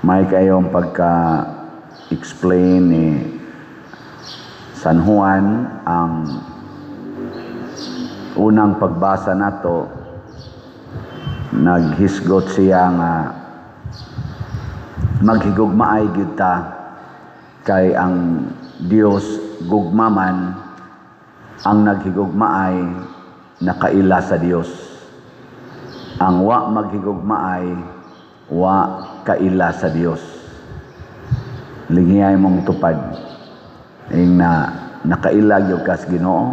may kayong pagka-explain ni San Juan ang unang pagbasa nato, naghisgot siya nga maghigugmaay gyud ta kay ang Dios gugmaman, ang naghigugmaay nakaila sa Dios. Ang wa maghigugmaay wa kaila sa Dios. Ligiyay mong tupad ing na nakaila gyud kas Ginoo.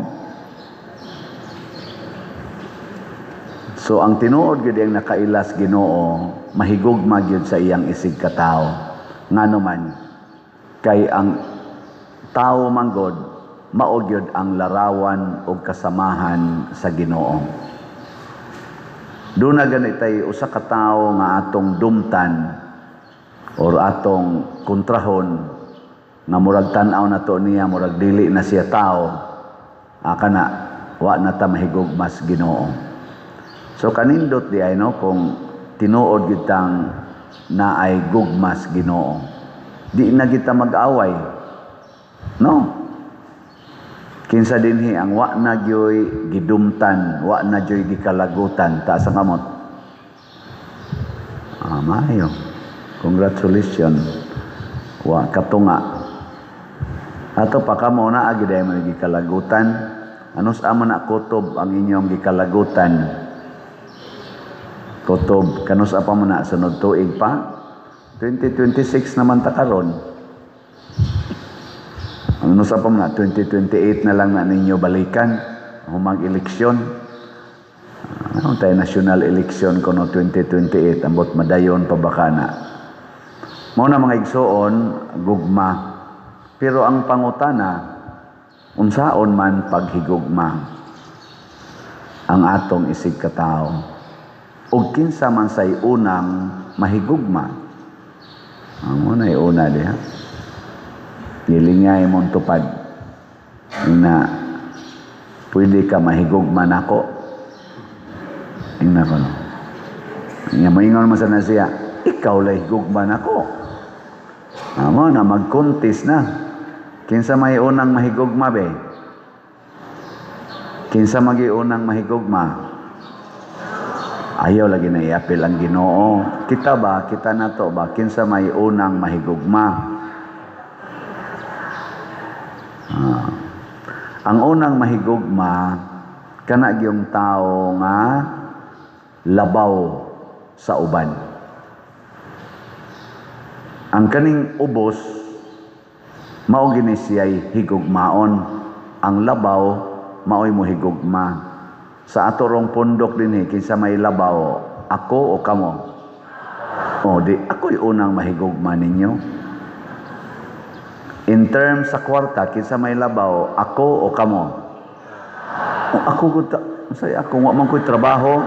So ang tinuod gyud ang nakailas Ginoo, mahigugma gyud sa iyang isig ka tawo. Ngano man kay ang tawo manggod mao gyud ang larawan o kasamahan sa Ginoo. Doon na ganitay usa ka tawo nga atong dumtan or atong kontrahon nga murag tan-aw na to niya, murag dili na siya tao, kana wa na ta mahigugmas Ginoo. So kanindot di ay no kung tinuod gyud tang naay gugmas Ginoo. Di na kita mag-away. No. Kinsa dinhi ang wa na gyoy gidumtan, wa na gyoy gikalagutan ta sa kamot. Mayo. Congratulations. Wa katunga. Ato pa kamo na agi day man gikalagutan. Anos amo na kutob ang inyong gikalagutan? Kutob kanus apa mo na sunod tuig pa? 2026 naman ta karon. Ano sa pa mo na 2028 na lang na ninyo balikan humang eleksyon. Ano tayo national election kuno 2028 ambot madayon pa baka na. Mao na mga igsoon gugma. Pero ang pangutana unsaon man paghigugma ang atong isig ka tawo. Og kinsa man say unang mahigugma. Amo na una diha. Gilingay mong tupad na pwede ka mahigugma nako. Ingna ko no. Nga maingon man sana siya, ikaw lay higugma nako. Amo na mag-contest na. Kinsa may unang mahigugma be? Kinsa magi unang mahigugma? Ayaw lagi na iapil ang Ginoo. Kita ba? Kita na to ba? Kinsa may unang mahigugma? Ang unang mahigugma, kana gyung tao nga labaw sa uban. Ang kaning ubos, mao gini siya'y higugmaon. Ang labaw, mao'y mo higugma. Sa atorong pundok din kinsa may labaw, ako o kamo? Di ako'y unang mahigugma ninyo. In terms sa kwarta, kinsa may labaw, ako o kamo? Ako gud say ako wa man ko'y trabaho.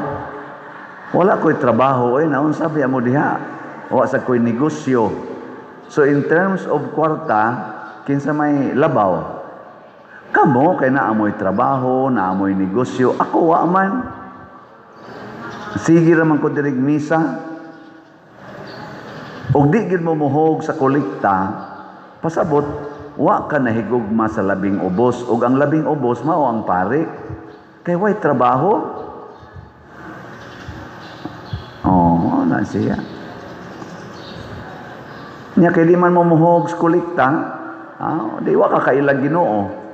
Wala ko'y trabaho naon sabi mo diha. Wa sa ko'y negosyo. So in terms of kwarta, kinsa may labaw? Kamo kay naamoy trabaho, naamoy negosyo, ako wa man. Sige ra man ko dirig misa. Og di gid mo muhog sa kolekta, pasabot wa ka nahigugma sa labing ubos ug ang labing ubos mao ang pare. Kay way trabaho. Na siya. Nya kay di man mo muhog sa kolekta, di wa ka kailag Ginoo.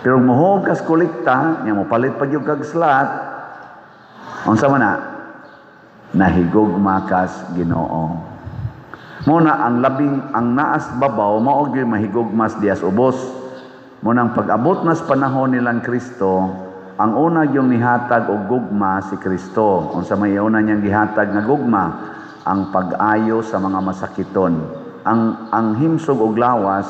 Pero muhog kas kolekta, nya mo palit pag yung kag slot. Unsa man na? Nahigugma kas Ginoo. Muna ang naas babaw mao gyud mahigugmas dias ubos. Muna ang pag-abot nas panahon nilang Kristo, ang una yung nihatag og gugma si Kristo. Unsa may una niyang gihatag nga gugma? Ang pag-ayo sa mga masakiton. Ang himsog og lawas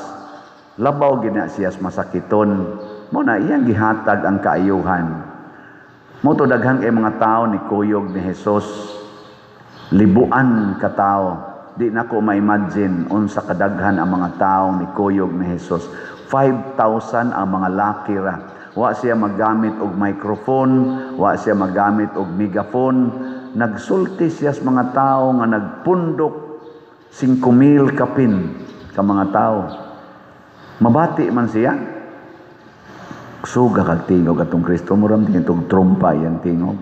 labaw gina siya masakiton. Muna iyang gihatag ang kaayuhan. Mo to daghang kay mga tao ni kuyog ni Hesus. Libuan ka tao. Di na ko ma-imagine unsa kadaghan ang mga tao ni kuyog ni Hesus. 5,000 ang mga laki ra. Wa siya magamit og microphone, wa siya magamit og megaphone. Nagsulti siya sa mga tao nga nagpundok 5,000 kapin ka mga tao. Mabati man siya. Suga kag tingog atong Kristo mo ram tingog trompa yang tingog.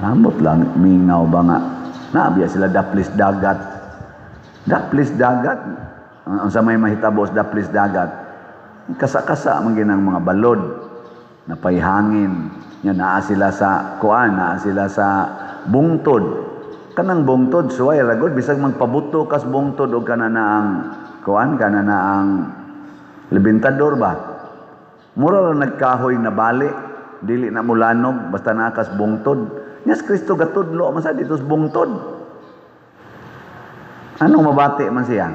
Ambot lang mingaw ba nga. Naabiya sila daplis dagat. Daplis dagat. Ang sa may mahitabos daplis dagat. Kasa-kasa man ginang mga balod na payhangin. Nya naa sila sa kuan, naa sila sa bungtod. Kanang bungtod suway ragod bisag magpabuto kas bungtod og kanana ang kuan kanana ang libintador ba. Mura ra nagkahoy na bali, dili na mulanog basta nakas bungtod. Yes, Kristo gatudlo man sa dito sa bungtod. Anong mabati man siya?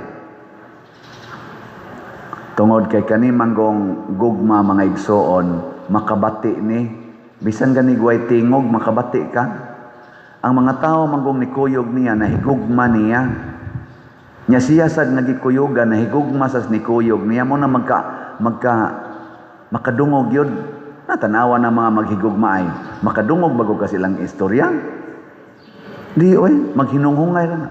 Tungod kay kani manggong gugma mga igsoon, makabati ni bisan gani guway tingog makabati ka. Ang mga tao manggong nikuyog niya nahigugma niya. Nya siya sad nagikuyogan nahigugma sa nikuyog niya mo na makadungog yun. Natanawa ng mga maghigugma ay makadungog bago ka silang istorya. Di oy maghinunghungay lang.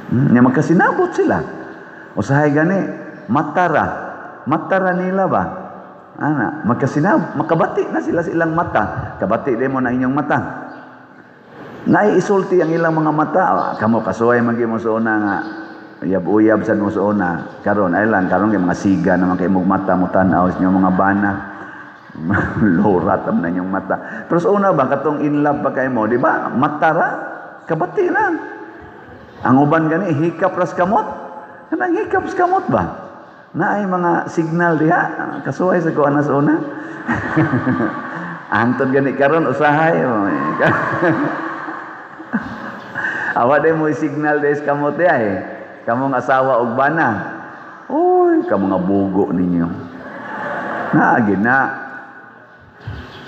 Nya magkasinabot sila. Usahay gani matara nila ba? Ana, makabati na sila sa ilang mata. Kabati din mo na inyong mata. Naiisulti ang ilang mga mata. Kamo kasuway magi mo sa una nga uyab-uyab sa mo sa una. Karon ay lang karon kay mga siga naman kay mong mata mo tan-aw sa inyong mga bana. Lorat am na inyong mata. Pero sa una ba katong in love ba kay mo, di ba? Matara, kabati na. Ang uban gani hikap ras kamot. Kanang hikap sa kamot ba? Na ay mga signal diha kasuway sa kuan sa una. Antod gani karon usahay. Awa day mo signal des kamot diha eh. Kamong asawa og bana. Uy, kamong nga bugo ninyo. Naagi na.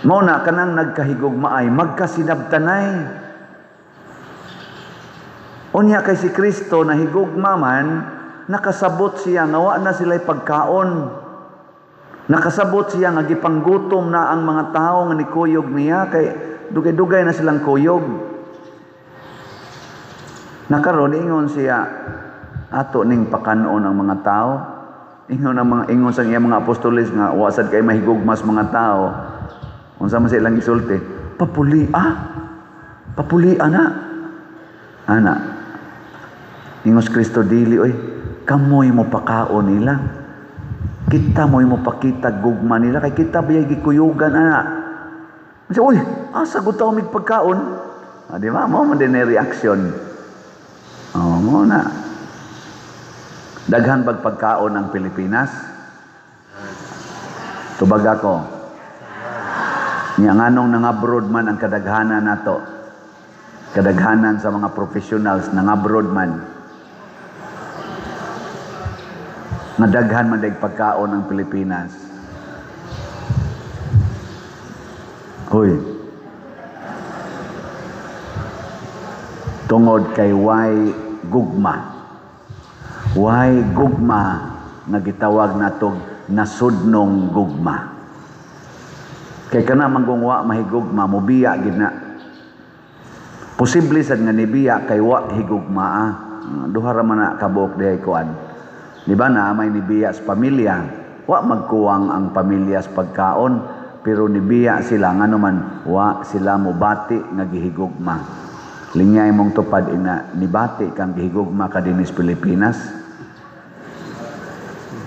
Mao na kanang nagkahigugma ay magkasinabtanay. Unya kay si Kristo na higugma man, nakasabot siya nga wa na sila'y pagkaon. Nakasabot siya nga gipanggutom na ang mga tao nga nikuyog niya kay dugay-dugay na silang kuyog. Nakaron ingon siya ato ning pakanon ang mga tao. Ingon sa iya mga apostoles nga wasad kay mahigugmas mga tao. Unsa man silang isulti? Papulia na. Ana. Ingos Kristo dili oy. Kamoy mo pakaon nila. Kita mo'y mo pakita gugma nila kay kita biyay gikuyugan ana. Kasi oy, asa gud taw mig pagkaon? Di ba? Mo man din reaction. Mo na. Daghan bag pagkaon ang Pilipinas. Tubag ako. Nya nganong nang-abroad man ang kadaghanan nato. Kadaghanan sa mga professionals nang-abroad man. Nadaghan man dag pagkaon ang Pilipinas. Hoy. Tungod kay way gugma. Way gugma nga gitawag natog nasudnong gugma. Kay kana manggungwa mahigugma mobiya gid na. Posible sad nga nibiya kay wa higugmaa. Duha ra man na kabuok dihay kuan. Di ba na may nibiya sa pamilya? Wa magkuwang ang pamilya sa pagkaon, pero nibiya sila ngano man wa sila mobati nga gihigugma. Linyay mong tupad ina nibati kang gihigugma ka dinhi sa Pilipinas.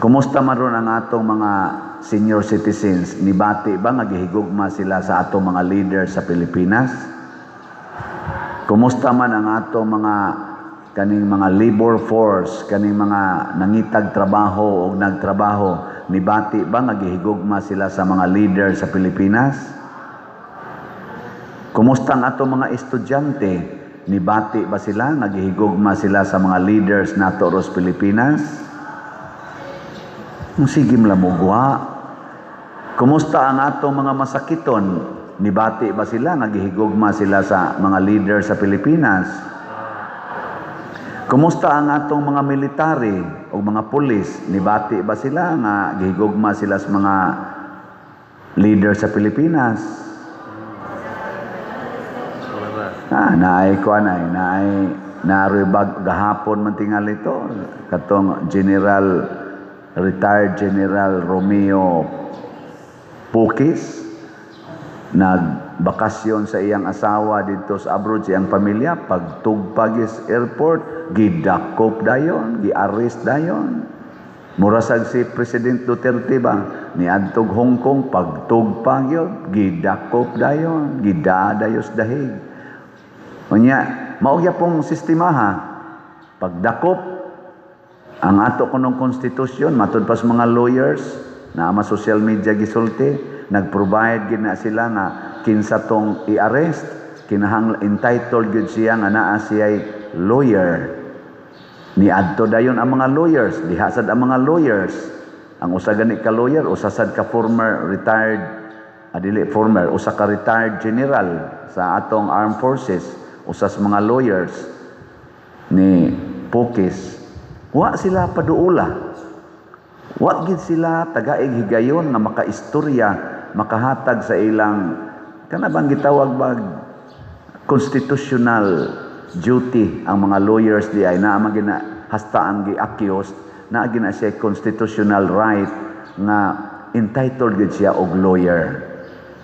Kumusta man ron ang atong mga senior citizens? Nibati ba nga gihigugma sila sa atong mga leaders sa Pilipinas? Kumusta man ang atong mga kaning mga labor force, kaning mga nangitag trabaho o nagtrabaho, nibati ba nga gihigugma sila sa mga leader sa Pilipinas? Kumusta ang atong mga estudyante? Nibati ba sila nga gihigugma sila sa mga leaders nato sa Pilipinas? Sige mla mugwa. Kumusta ang atong mga masakiton? Nibati ba sila nga gihigugma sila sa mga leaders sa Pilipinas? Kumusta ang atong mga military o mga pulis? Nibati ba sila nga gihigugma sila sa mga leader sa Pilipinas? Naay ko naroy gahapon man tingal ito katong retired General Romeo Pukis nagbakasyon sa iyang asawa dito sa abroad, sa iyang pamilya. Pagtugpag is airport, gidakop dayon, gi-arrest dayon. Murasag si President Duterte ba, niadtog Hong Kong, pagtugpag yun, gidakop dayon, gidadayos dahig. Unya, maugya pong sistema ha, pagdakop, ang ato kunong konstitusyon, matod pa sa mga lawyers, na ama social media gisulti, nag-provide gina sila nga kinsa tong i-arrest, kinahang entitled gid siya nga naa siya'y lawyer. Niadto dayon ang mga lawyers, dihasad ang mga lawyers. Ang usa gani ka lawyer, usa sad ka usa ka retired general sa atong armed forces, usa sa mga lawyers ni Pukis. Wa sila paduula. Wa gid sila tagaig higayon nga makaistorya, makahatag sa ilang kana bang gitawag bag constitutional duty ang mga lawyers di ay naa magina hastaan gi-accused na gina siya constitutional right nga entitled gid siya og lawyer.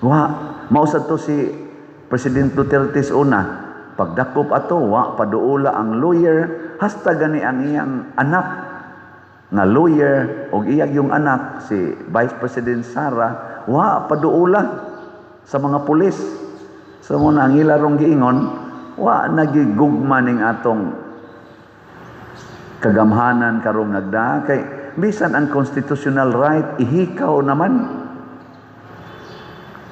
Wa mausad to si President Duterte una pagdakop ato wa paduula ang lawyer, hasta gani ang iyang anak nga lawyer og iyang yung anak si Vice President Sara wa paduula sa mga pulis. So mo na ang ilarong giingon, wa nagigugma ning atong kagamhanan karong nagda kay bisan ang constitutional right ihikaw naman.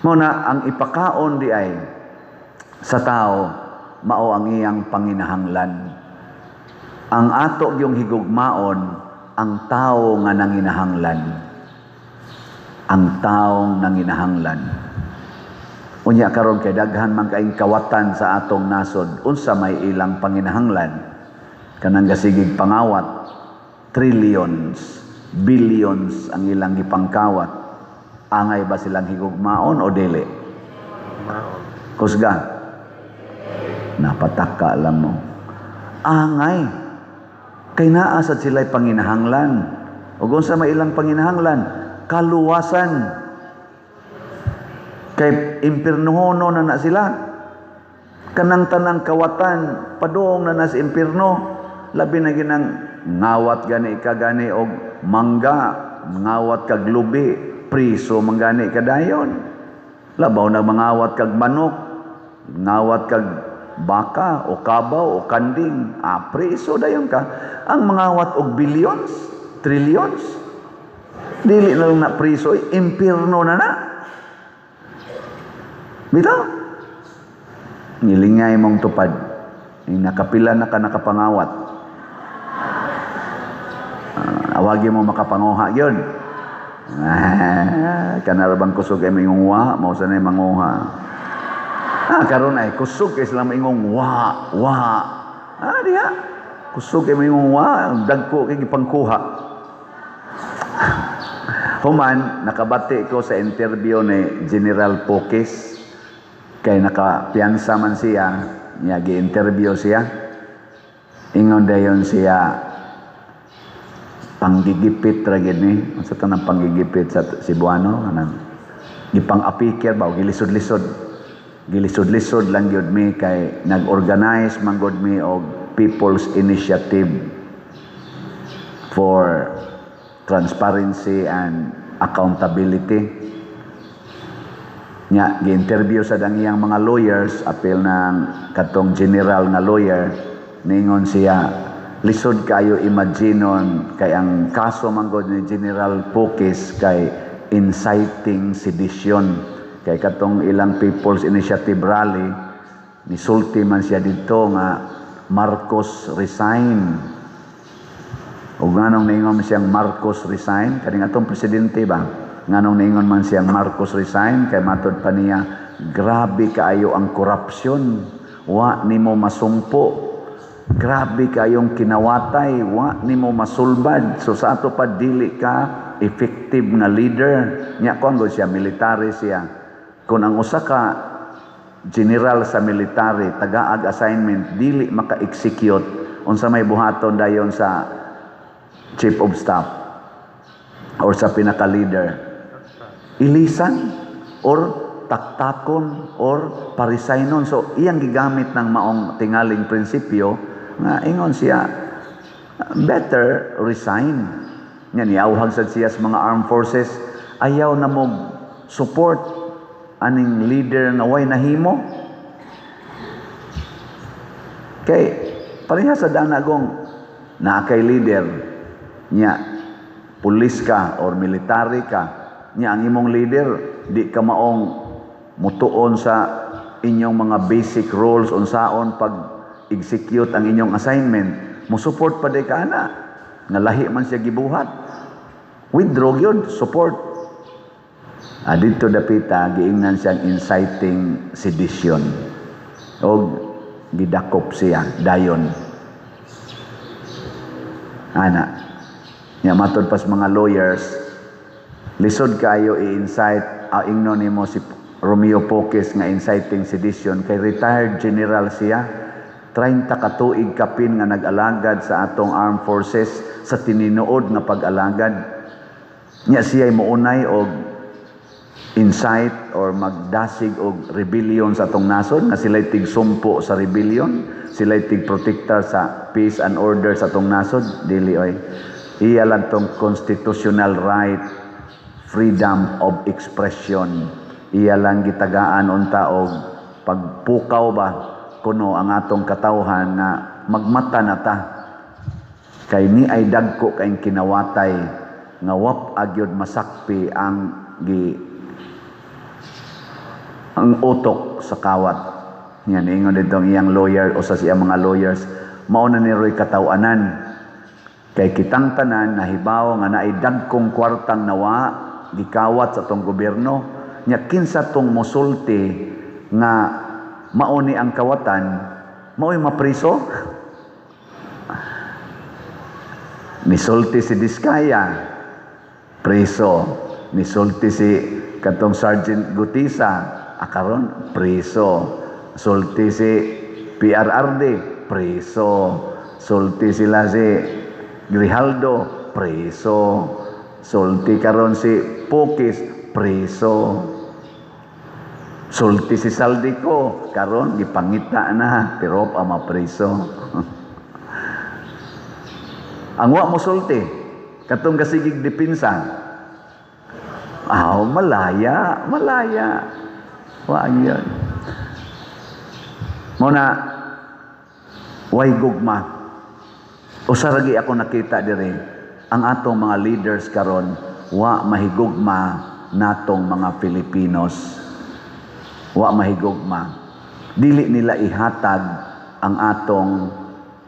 Mo na ang ipakaon di ay sa tao mao ang iyang panginahanglan. Ang ato yung higugmaon ang tao nga nanginahanglan. Ang taong nanginahanglan. Unya karon kay daghan man kaayong kawatan sa atong nasod, unsa may ilang panginahanglan. Kanang gasigig pangawat, trillions, billions ang ilang gipangkawat. Angay ba silang higugmaon o dili? Kusga. Napataka lang mo. Angay. Kay naasad sila'y panginahanglan. O kung sa may ilang panginahanglan, kaluwasan. Kay impirnohono na sila. Kanang tanang kawatan, padung na sa impirno. Labi na ginang ngawat gani ka gani og mangga, ngawat kag lubi, priso manggani ka dayon. Labaw na mangawat kag manok, ngawat kag baka o kabaw o kanding, priso dayon ka. Ang mangawat og billions, trillions, dili na lang na priso, impirno na. Bitaw, nilingay mong tupad, nakapila na ka nakapangawat. Awagi mo makapanguha yun. Kanarabang kusog ay may ngungwa, mausa na yung manguha. Karon ay kusog kay sila maingong wa. Diha. Kusog kay maingong wa, dagko kay gipangkuha. Human nakabati ko sa interview ni General Pukis kay nakapiyansa man siya, niya gi-interview siya. Ingon dayon siya panggigipit ra gid ni, unsa tanang panggigipit sa Cebuano kanang gipang-apikir ba o gilisod-lisod. Gilisod-lisod lang yun mi kay nag-organize man gud mi og People's Initiative for Transparency and Accountability. Nya gi-interview sa dangiyang mga lawyers, apil ng katong general nga lawyer, ningon siya, lisod kayo imaginon kay ang kaso man gud ni General Pukis kay inciting sedition. Kay katong ilang People's Initiative rally, nisulti man siya dito nga Marcos resign. O nganong naingon siyang Marcos resign? Kaning atong presidente ba? Nganong naingon man siyang Marcos resign? Kay matod pa niya, grabe kaayo ang korupsyon. Wa nimo masumpo. Grabe kayong kinawatay. Wa nimo masulbad. So sa ato pa dili ka effective na leader. Nya kon siya military siya. Kung ang usa ka general sa military, tagaag assignment, dili maka-execute, unsa may buhaton dayon sa chief of staff or sa pinaka-leader. Ilisan or taktakon or parisaynon. So, iyang gigamit ng maong tingaling prinsipyo nga ingon siya, better resign. Nga niyawhag sad siya sa mga armed forces, ayaw na mo support aning leader nga way nahimo. Kay pareha sa danagong na kay leader niya, pulis ka or military ka, niya ang imong leader di ka maong mutuon sa inyong mga basic roles unsaon pag execute ang inyong assignment, mo support pa day ka ana nga lahi man siya gibuhat, withdraw yun, support. Dito dapita giingnan siyang inciting sedition o gidakop siya dayon ana nya matod pas mga lawyers, lisod kayo i-incite ingnon nimo si Romeo Poques nga inciting sedition kay retired general siya, 30 ka tuig kapin nga nag-alagad sa atong armed forces sa tininuod nga pag-alagad nya siya'y mounay og incite or magdasig og rebellion sa atong nasod nga sila'y tigsumpo sa rebellion, sila'y tigprotektar sa peace and order sa atong nasod, dili oy. Iya lang tong constitutional right, freedom of expression. Iya lang gitagaan unta og pagpukaw ba kuno ang atong katawhan nga magmata na ta. Kay ni ay dagko kay kinawatay nga wap agyod masakpi ang utok sa kawat. Yan ingon dito iyang lawyer o sa siyang mga lawyers, mao na ni Roy katawanan. Kay kitang tanan nahibaw nga naay dagkong kwartang nawa gikawat sa tong gobyerno, nya kinsa tong mosulti nga mauni ang kawatan, mao'y mapriso. Nisulti si Diskaya, preso. Nisulti si katong Sergeant Gutisa, akaron preso. Sulti si PRRD, preso. Sulti sila si Grijaldo, preso. Sulti karon si Poques, preso. Sulti si Saldico, karon gipangita na, pero pa mapreso. Ang wa mo sulti, katong kasigig dipinsa. Malaya. Wa yun. Muna, way gugma. Usa ragi ako nakita diri, ang atong mga leaders karon wa mahigugma natong mga Filipinos. Wa mahigugma. Dili nila ihatag ang atong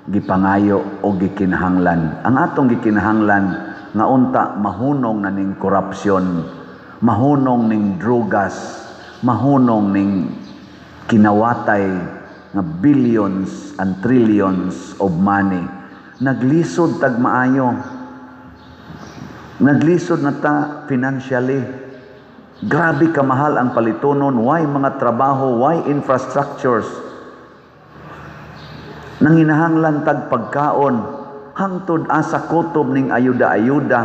gipangayo o gikinahanglan. Ang atong gikinahanglan nga unta mahunong na ning korupsyon, mahunong ning drugas, mahunong ning kinawatay nga billions and trillions of money. Naglisod tag maayo. Naglisod na ta financially. Grabe kamahal ang palitonon, why mga trabaho, why infrastructures. Nanginahanglan tag pagkaon, hangtod asa kutob ning ayuda-ayuda.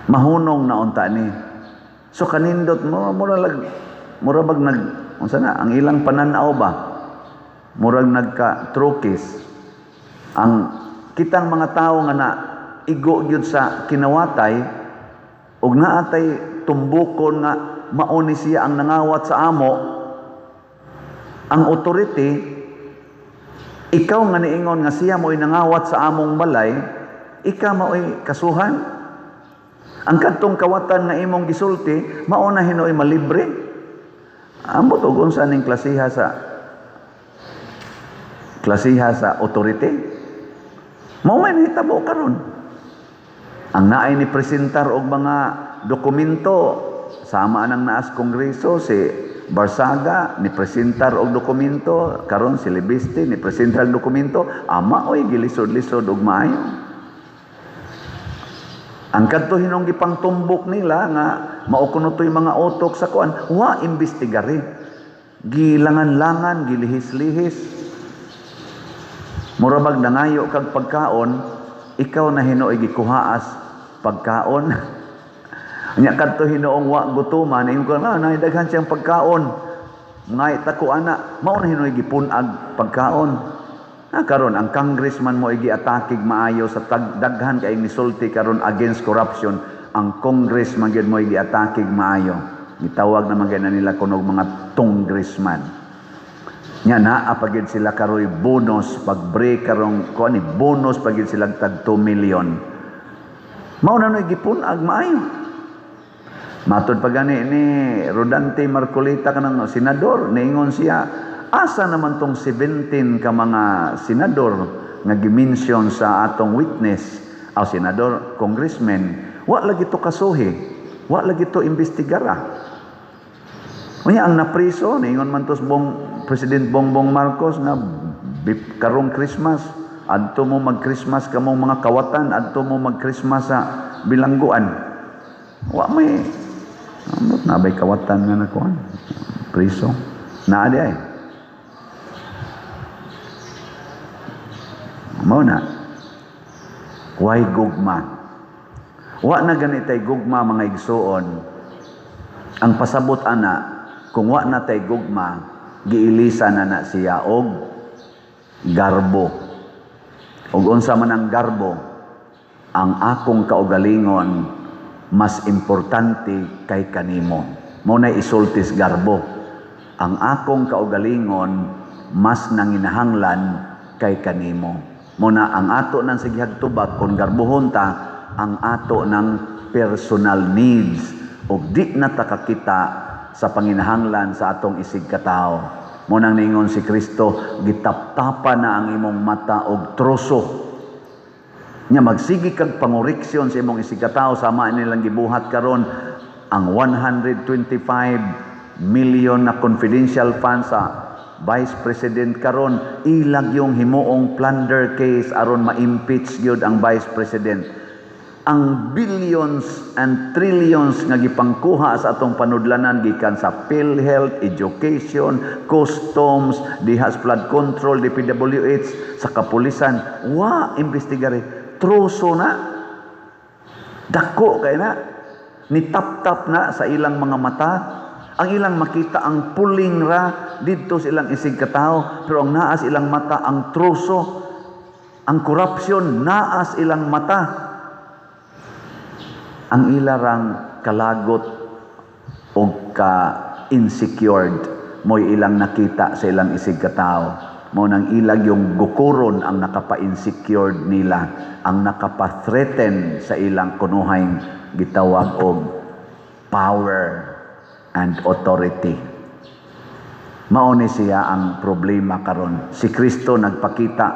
Mahunong na unta ni. So kanindot mo, murag nag, unsa na, ang ilang pananaw ba? Murag nagka-trokis. Ang kitang mga tao nga na igo gyud sa kinawatay, ug naatay tumbukon nga mauni siya ang nangawat sa amo, ang authority, ikaw nga niingon nga siya mo'y nangawat sa among balay, ikaw mo'y kasuhan. Ang kadtong kawatan nga imong gisulti, mauna hinoy malibre. Ambot og unsa ning klasiha sa authority. Mao may nahitabo karon. Ang naay ni presentar og mga dokumento sama nang naas kongreso si Barsaga ni presentar og dokumento, karon si Libiste ni presentar og dokumento, ama oy gilisod-lisod og maayo. Ang kadto hinong gipangtumbok nila nga mao kuno toy mga utok sa kuan, wa imbestigari. gilangan-langan, gilihis-lihis. Murabag nangayo kag pagkaon, ikaw na hinuoy gikuhaas pagkaon. Nya kadto hinuong wa gutuman, ingon ko na daghan siyang pagkaon. Ngay tako ana, mao na hinuoy gipunag pagkaon. Karon ang congressman mo giatakig maayo sa daghan kay nisulti karon against corruption. Ang congressman gyud mo giatakig maayo. Gitawag naman gyud nila kunog mga congressman. Nya naa pagid sila karoy bonus pag break karong kuani bonus pagid sila tag 2 million. Mao na noy gipunag maayo. Matod pa gani ni Rodante Marcolita kanang senador, niingon siya, asa naman tong 17 ka mga senador nga gimension sa atong witness, senador, congressman, wa lagi to kasuhi, wa lagi to imbestigara. Unya ang napriso, niingon man tos President Bongbong Marcos nga karong Christmas, adto mo mag-Christmas kamong mga kawatan, adto mo mag-Christmas sa bilangguan. Wa may nabay kawatan nga nakuan. Priso. Naa di ay. Mao na. Why gugma? Wa na ganitay gugma mga igsuon. Ang pasabot ana, kung wa na tay gugma, giilisa na siya og garbo. Og unsa man ang garbo, ang akong kaugalingon mas importante kay kanimo. Muna isultis garbo. Ang akong kaugalingon mas nanginahanglan kay kanimo. Muna ang ato ng sighagtubag kung garbuhon ta ang ato ng personal needs ug di na takakita sa panginahanglan sa atong isig katao. Munang ningon si Kristo, gitaptapa na ang imong mata og troso. Nya magsigi kag pangoriksyon sa imong isig katao sama nilang gibuhat karon ang 125 million na confidential funds sa Vice President karon ilag yung himuong plunder case aron ma-impeach gyud ang Vice President. Ang billions and trillions nga gipangkuha sa atong panudlanan gikan sa PhilHealth, education, customs, DHS flood control, DPWH, sa kapulisan, wa imbestigare. Troso na, dako kay na, nitap-tap na sa ilang mga mata, ang ilang makita ang puling ra didto sa ilang isig katao, pero ang naas ilang mata ang troso, ang korupsyon naas ilang mata, ang ilarang kalagot o ka-insecured mo'y ilang nakita sa ilang isig katao. Mo nang ilag yung gukuron ang nakapa-insecured nila, ang nakapa-threaten sa ilang kunuhayng gitawag og power and authority. Mao ni siya ang problema karon. Si Kristo nagpakita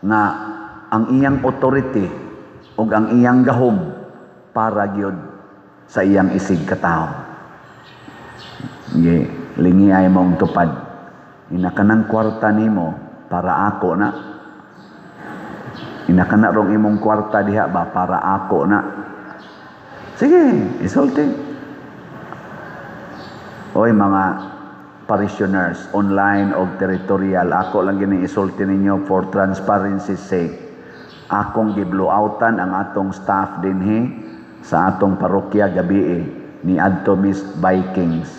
nga ang iyang authority ug ang iyang gahom para gyud sa iyang isig katao. Lingi ay mong tupad. Inakanang kwarta nimo para ako na. Inakana rong imong kwarta diha ba para ako na. Sige, isulti. Oy mga parishioners, online o territorial, ako lang gini isulti ninyo for transparency's sake. Akong giblowoutan ang atong staff dinhi sa atong parokya gabi ni adto Miss Vikings.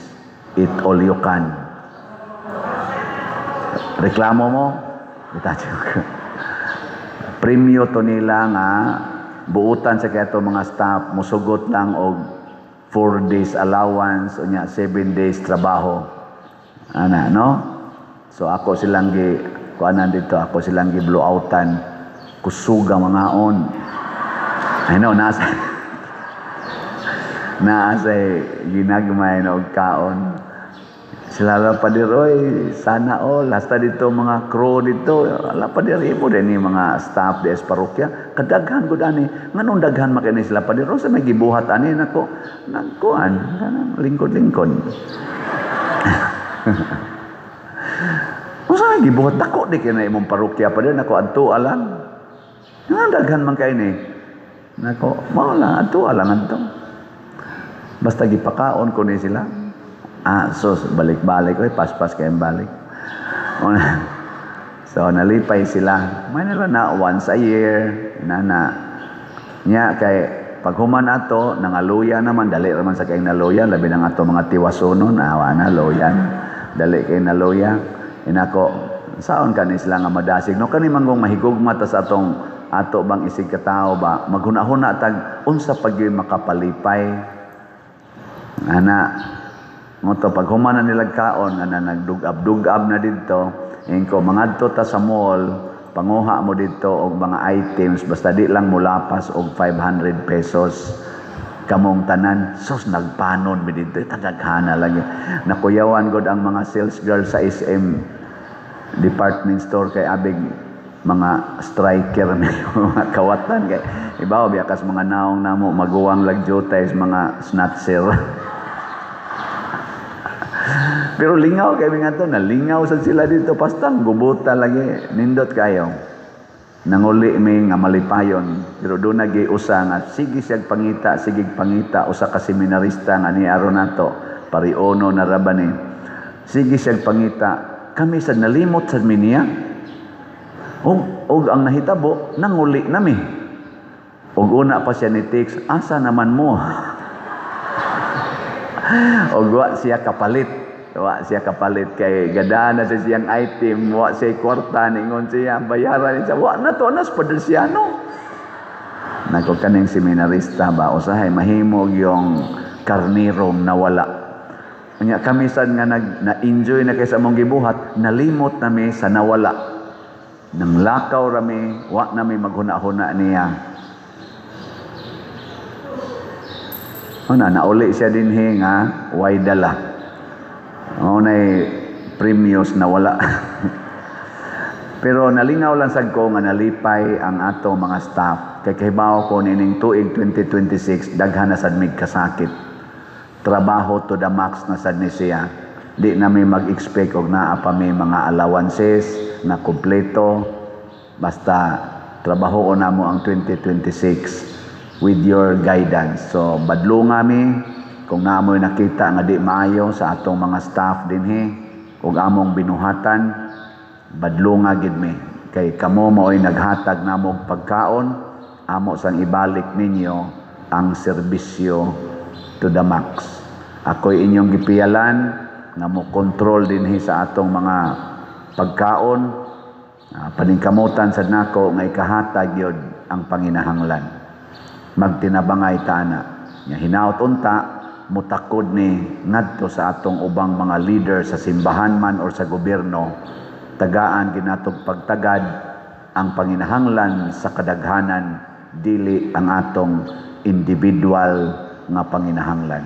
It all you can. Reklamo mo? Premyo to nila nga buutan sa kato mga staff musugot lang og 4 days allowance unya 7 days trabaho. Ana, no? So ako silang kuanan dito, ako silang blowoutan kusuga mangaon. I know nasa ginagmay na og kaon. Sila lang pa diroy, sana all, hasta dito mga crew dito, ala pa diri mo din mga staff des parokya, kadaghan ko dani, nganong daghan makini sila pa diro, sa may gibuhat ani nako, nagkuan, lingkod-lingkod. Usa gibuhat dako di kay imong parokya pa din nako adto alang. Nga daghan man kay ni. Nako, mao lang adto alang adto. Basta gipakaon ko ni sila. So balik-balik, paspas kayong balik. So nalipay sila. May nila na once a year, nya kay paghuman ato nangaluya naman, dali naman sa kayong naluya, labi ng ato mga tiwasunon, awa na loyan, dali kay naluya. Inako, saon ka ni sila nga madasig, no kani manggong mahigugma ta sa ato bang isig katao ba, maghuna-huna tag, unsa pag yun makapalipay. Ngoto paghuman na nilag kaon, nagdugab-dugab na dito, ingko mangadto ta sa mall, panguha mo dito og mga items basta di lang mulapas og 500 pesos kamong tanan. Sus nagpanon mi dito tadaghana lagi. Nakuyawan gud ang mga sales girl sa SM department store kay abig mga striker na mga kawatan kay ibaw biakas mga naong namo maguwang lagjotay mga snatcher. Pero lingaw kay nga to, nalingaw sa sila dito, pastang gubuta lagi, nindot kayo. Nanguli mi nga malipayon, pero doon nag-iusa nga, sige siyag pangita, usa ka seminarista nga ni aron nato, pariono na rabani. Sige siyag pangita, kami sa nalimot sa minia, og ang nahitabo, nanguli nami. Og una pa siya ni Tix, asa naman mo? Og wa siya kapalit kay gadana sa siyang item, wa siya kwarta ningon siya bayaran siya, wa na to nas padelsiano. Nako kaning seminarista ba usahay mahimog yung karnirong nawala. Unya kami sad nga na-enjoy na kay sa among gibuhat, nalimot nami sa nawala. Nang lakaw rami, wa nami maghuna-huna niya. Nauli siya dinhi nga way dala. Nay premiums na wala. Pero nalingaw lang sad ko nga nalipay ang ato mga staff. Kay kahibaw ko nining tuig 2026 daghan na sad mig kasakit. Trabaho to the max na sad ni siya. Di na may mag-expect og naa pa may mga allowances na kumpleto. Basta trabaho na mo ang 2026 with your guidance. So badlunga mi kung naamoy nakita nga di maayo sa atong mga staff dinhi, kung among binuhatan, badlunga gid mi. Kay kamo mao'y naghatag namog pagkaon, amo sang ibalik ninyo ang serbisyo to the max. Ako'y inyong gipiyalan nga mo control dinhi sa atong mga pagkaon, paningkamutan sad nako nga ikahatag yod ang panginahanglan. Magtinabangay ta na. Nya hinaut unta mutakod ni ngadto sa atong ubang mga leader sa simbahan man or sa gobyerno, tagaan ginatog pagtagad ang panginahanglan sa kadaghanan, dili ang atong individual nga panginahanglan.